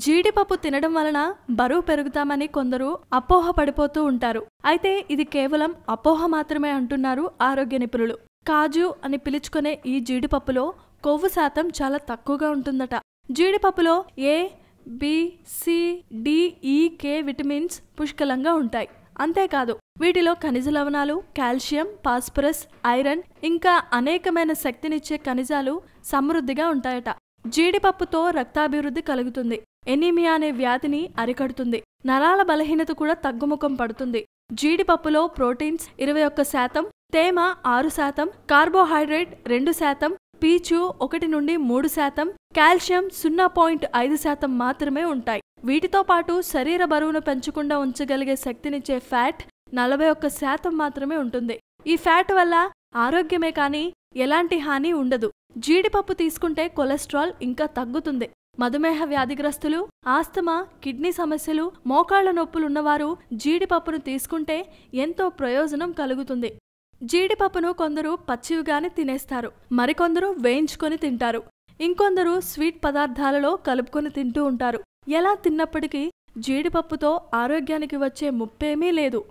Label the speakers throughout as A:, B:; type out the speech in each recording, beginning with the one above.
A: జీడిపప్పు తినడం వలన బరువు పెరుగుతామని కొందరు అపోహ పడిపోతూ ఉంటారు. అయితే ఇది కేవలం అపోహ మాత్రమే అంటున్నారు ఆరోగ్య నిపుణులు. కాజు అని పిలుచుకునే ఈ జీడిపప్పులో కొవ్వు శాతం చాలా తక్కువగా ఉంటుందట. జీడిపప్పులో ఏ, బి, సి, డి, ఈ, కే విటమిన్స్ పుష్కలంగా ఉంటాయి. అంతేకాదు వీటిలో ఖనిజ లవణాలు, కాల్షియం, ఫాస్ఫరస్, ఐరన్ ఇంకా అనేకమైన శక్తినిచ్చే ఖనిజాలు సమృద్ధిగా ఉంటాయట. జీడిపప్పుతో రక్తాభివృద్ధి కలుగుతుంది. ఎనీమియా అనే వ్యాధిని అరికడుతుంది. నరాల బలహీనత కూడా తగ్గుముఖం పడుతుంది. జీడిపప్పులో ప్రోటీన్స్ 21%, తేమ 6%, కార్బోహైడ్రేట్ 2%, పీచు 1 నుండి 3%, కాల్షియం 0.5% మాత్రమే ఉంటాయి. వీటితో పాటు శరీర బరువును పెంచకుండా ఉంచగలిగే శక్తినిచ్చే ఫ్యాట్ 41% మాత్రమే ఉంటుంది. ఈ ఫ్యాట్ వల్ల ఆరోగ్యమే కానీ ఎలాంటి హాని ఉండదు. జీడిపప్పు తీసుకుంటే కొలెస్ట్రాల్ ఇంకా తగ్గుతుంది. మధుమేహ వ్యాధిగ్రస్తులు, ఆస్తమా, కిడ్నీ సమస్యలు, మోకాళ్ల నొప్పులున్నవారు జీడిపప్పును తీసుకుంటే ఎంతో ప్రయోజనం కలుగుతుంది. జీడిపప్పును కొందరు పచ్చివిగానే తినేస్తారు, మరికొందరు వేయించుకొని తింటారు, ఇంకొందరు స్వీట్ పదార్థాలలో కలుపుకొని తింటూ ఉంటారు. ఎలా తిన్నప్పటికీ జీడిపప్పుతో ఆరోగ్యానికి వచ్చే ముప్పేమీ లేదు.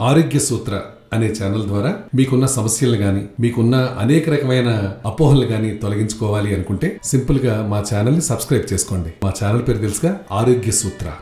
B: ఆరోగ్య సూత్ర అనే ఛానల్ ద్వారా మీకున్న సమస్యలు గాని, మీకున్న అనేక రకమైన అపోహలు గాని తొలగించుకోవాలి అనుకుంటే సింపుల్ గా మా ఛానల్ ని సబ్స్క్రైబ్ చేసుకోండి. మా ఛానల్ పేరు తెలుసుగా, ఆరోగ్య సూత్ర.